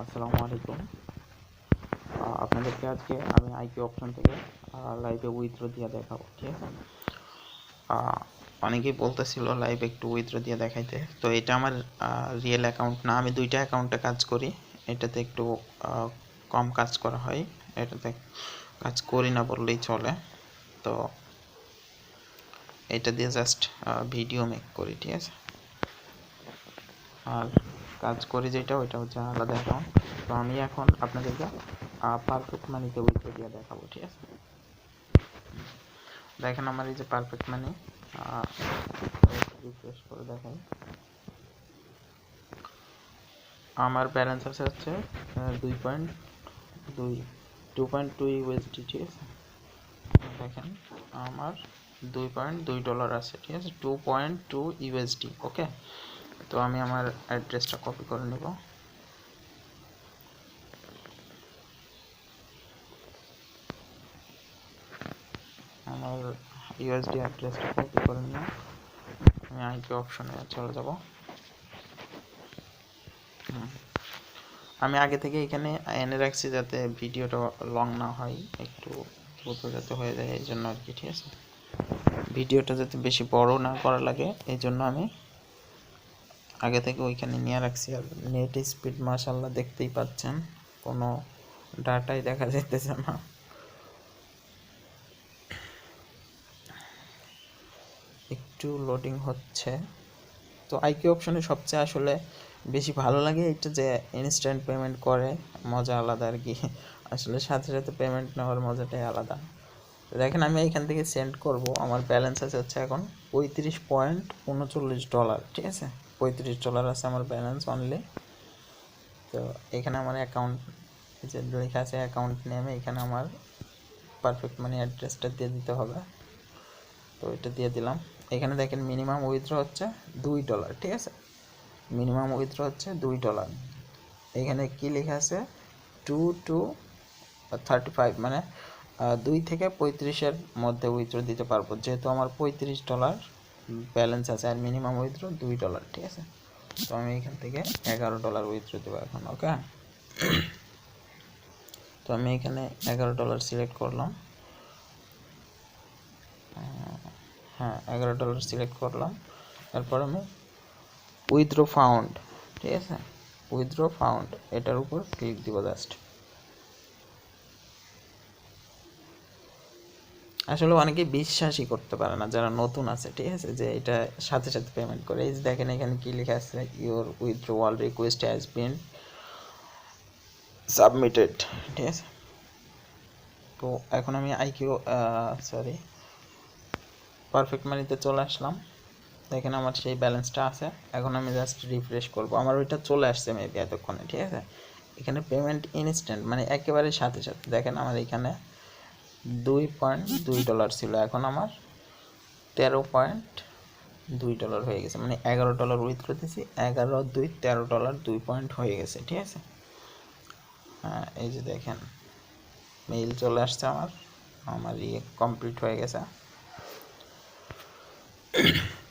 আসসালামু আলাইকুম। আপনাদেরকে আজকে আমি আইকিউ অপশন থেকে লাইভে উইথড্র দিয়ে দেখাবো, ঠিক আছে। অনেকেই বলতেছিল লাইভে একটু উইথড্র দিয়ে দেখাইতে, তো এটা আমার রিয়েল অ্যাকাউন্ট না, আমি দুইটা অ্যাকাউন্টে কাজ করি। এটাতে একটু কম কাজ করা হয়, এটাতে কাজ করি না বললেই চলে। তো এটা দিয়ে জাস্ট ভিডিও মেক করি, ঠিক আছে। আর কাজ করি যেটা, ওইটা হচ্ছে আলাদা অ্যাকাউন্ট। তো আমি এখন আপনাদেরকে পারফেক্ট মানিতে উইথড্র দিয়ে দেখাবো, ঠিক আছে। দেখেন আমার এই যে পারফেক্ট মানি, রিফ্রেশ করে দেখাই। আমার ব্যালেন্স আছে হচ্ছে 2.2 ইউএসডি, ঠিক আছে। দেখেন আমার $2.2 আছে, ঠিক আছে, 2.2 ইউএসডি। ওকে, তো আমি আমার অ্যাড্রেসটা কপি করে নেব। আমার ইউএসডি অ্যাড্রেসটা কপি করে নিয়ে আমি আইকিউ অপশনে চলে যাব। আমি আগে থেকে এখানে এনে রাখছি যাতে ভিডিওটা লং না হয়, একটু দ্রুত যাতে হয়ে যায়, এই জন্য আর কি, ঠিক আছে। ভিডিওটা যাতে বেশি বড় না করা লাগে, এই জন্য আমি আগে থেকে ওইখানে নিয়ে রাখছি। আর নেট স্পিড মাশাআল্লাহ দেখতেই পাচ্ছেন, কোনো ডাটাই দেখা যাইতেছে না। একটু লোডিং হচ্ছে। তো আইকিউ অপশনে সবচেয়ে আসলে বেশি ভালো লাগে এটা যে ইনস্ট্যান্ট পেমেন্ট করে, মজা আলাদা আর কি। আসলে সাথে সাথে পেমেন্ট নেওয়ার মজাটাই আলাদা। তো দেখেন আমি এখান থেকে সেন্ড করব, আমার ব্যালেন্স আছে হচ্ছে এখন $35.39, ঠিক আছে। $35 আছে আমার ব্যালেন্স অনলি। তো এখানে আমার অ্যাকাউন্ট যে লেখা আছে অ্যাকাউন্ট নেমে, এখানে আমার পারফেক্ট মানি অ্যাড্রেসটা দিয়ে দিতে হবে। তো এটা দিয়ে দিলাম। এখানে দেখেন মিনিমাম উইথড্র হচ্ছে $2, ঠিক আছে। মিনিমাম উইথড্র হচ্ছে $2। এখানে কি লেখা আছে 2 to 35, মানে 2 থেকে 35-এর মধ্যে উইথড্র দিতে পারবো, যেহেতু আমার $35 ব্যালেন্স আছে আর মিনিমাম উইথড্র $2, ঠিক আছে। তো আমি এখান থেকে $11 উইথড্র দেবো এখন। ওকে, তো আমি এখানে $11 সিলেক্ট করলাম। হ্যাঁ, $11 সিলেক্ট করলাম। তারপর আমি উইথড্র ফাউন্ড, ঠিক আছে, উইথড্র ফাউন্ড এটার উপর ক্লিক দিব জাস্ট। আসলে অনেকে বিশ্বাসই করতে পারে না যারা নতুন আছে, ঠিক আছে, যে এটা সাথে সাথে পেমেন্ট করে। এই যে দেখেন এখানে কি লেখা আছে, your withdrawal request has been submitted, ঠিক আছে। তো এখন আমি পারফেক্ট মানিতে চলে আসলাম। দেখেন আমার সেই ব্যালেন্সটা আছে। এখন আমি জাস্ট রিফ্রেশ করব, আমার ওইটা চলে আসছে মেবি এতক্ষণে, ঠিক আছে। এখানে পেমেন্ট ইনস্ট্যান্ট, মানে একেবারে সাথে সাথে। দেখেন আমার এখানে $2.2 ছিল, এখন আমার $13.2 হয়ে গেছে, মানে $11 উইথড্র দিয়েছি, 11 2 $13, 2 পয়েন্ট হয়ে গেছে, ঠিক আছে। হ্যাঁ, এই যে দেখেন মেইল চলে আসছে আমার কমপ্লিট হয়ে গেছে।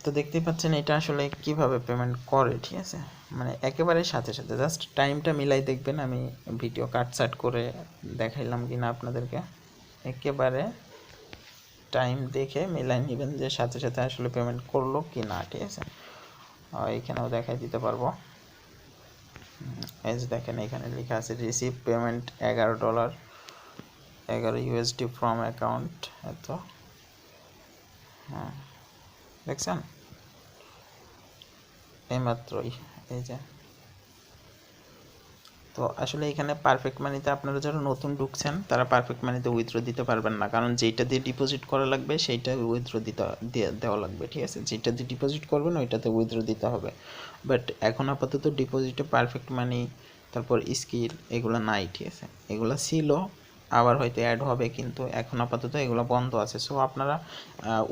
তো দেখতেই পাচ্ছেন এটা আসলে কিভাবে পেমেন্ট করে, ঠিক আছে। মানে একেবারে সাথে সাথে, জাস্ট টাইমটা মিলাই দেখবেন। আমি ভিডিও কাটসাট করে দেখাইলাম কিনা আপনাদেরকে, একেবারে টাইম দেখে মিলাই নেবেন যে সাথে সাথে আসলে পেমেন্ট করলো কি না, ঠিক আছে। এখানেও দেখাই দিতে পারবো। এই যে দেখেন এখানে লেখা আছে receive payment $11, 11 USD from account, এত। হ্যাঁ, দেখছেন এইমাত্রই, এই যে। তো আসলে এখানে পারফেক্ট মানিতে আপনারা যারা নতুন ঢুকছেন তারা পারফেক্ট মানিতে উইথড্র দিতে পারবেন না, কারণ যেটা দিয়ে ডিপোজিট করা লাগবে সেইটা উইথড্র দেওয়া লাগবে, ঠিক আছে। যেটা দিয়ে ডিপোজিট করবেন ওইটাতে উইথড্র দিতে হবে। বাট এখন আপাতত ডিপোজিটে পারফেক্ট মানি, তারপর স্কিল, এগুলো নাই, ঠিক আছে। এগুলো ছিল, আবার হয়তো অ্যাড হবে, কিন্তু এখন আপাতত এগুলো বন্ধ আছে। সো আপনারা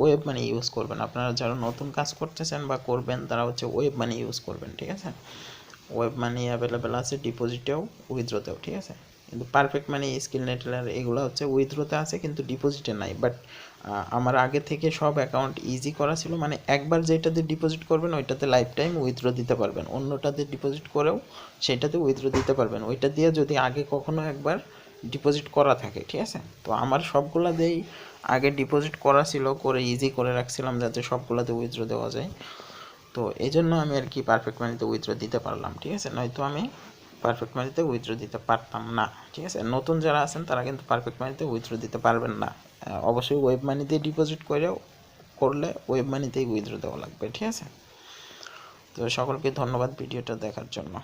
ওয়েব মানি ইউজ করবেন। আপনারা যারা নতুন কাজ করতেছেন বা করবেন তারা হচ্ছে ওয়েব মানি ইউজ করবেন, ঠিক আছে। ওয়েব মানি অ্যাভেলেবেল আছে ডিপোজিটেও উইথড্রতেও, ঠিক আছে। কিন্তু পারফেক্ট মানি, স্কিল নেটলার এগুলো হচ্ছে উইথড্রোতে আছে কিন্তু ডিপোজিটে নাই। বাট আমার আগে থেকে সব অ্যাকাউন্ট ইজি করা ছিল, মানে একবার যেটাতে ডিপোজিট করবেন ওইটাতে লাইফ টাইম উইথড্রো দিতে পারবেন, অন্যটাতে ডিপোজিট করেও সেটাতে উইথড্রো দিতে পারবেন, ওইটা দিয়ে যদি আগে কখনো একবার ডিপোজিট করা থাকে, ঠিক আছে। তো আমার সবগুলা দিয়েই আগে ডিপোজিট করা ছিল, করে ইজি করে রাখছিলাম যাতে সবগুলোতে উইথড্রো দেওয়া যায়। তো এই জন্য আমি আর কি পারফেক্ট মানিতে উইথড্রো দিতে পারলাম, ঠিক আছে, নয়তো আমি পারফেক্ট মানিতে উইথড্রো দিতে পারতাম না, ঠিক আছে। নতুন যারা আছেন তারা কিন্তু পারফেক্ট মানিতে উইথড্রো দিতে পারবেন না, অবশ্যই ওয়েব মানিতে ডিপোজিট করলে ওয়েব মানিতেই উইথড্রো দেওয়া লাগবে, ঠিক আছে। তো সকলকে ধন্যবাদ ভিডিওটা দেখার জন্য।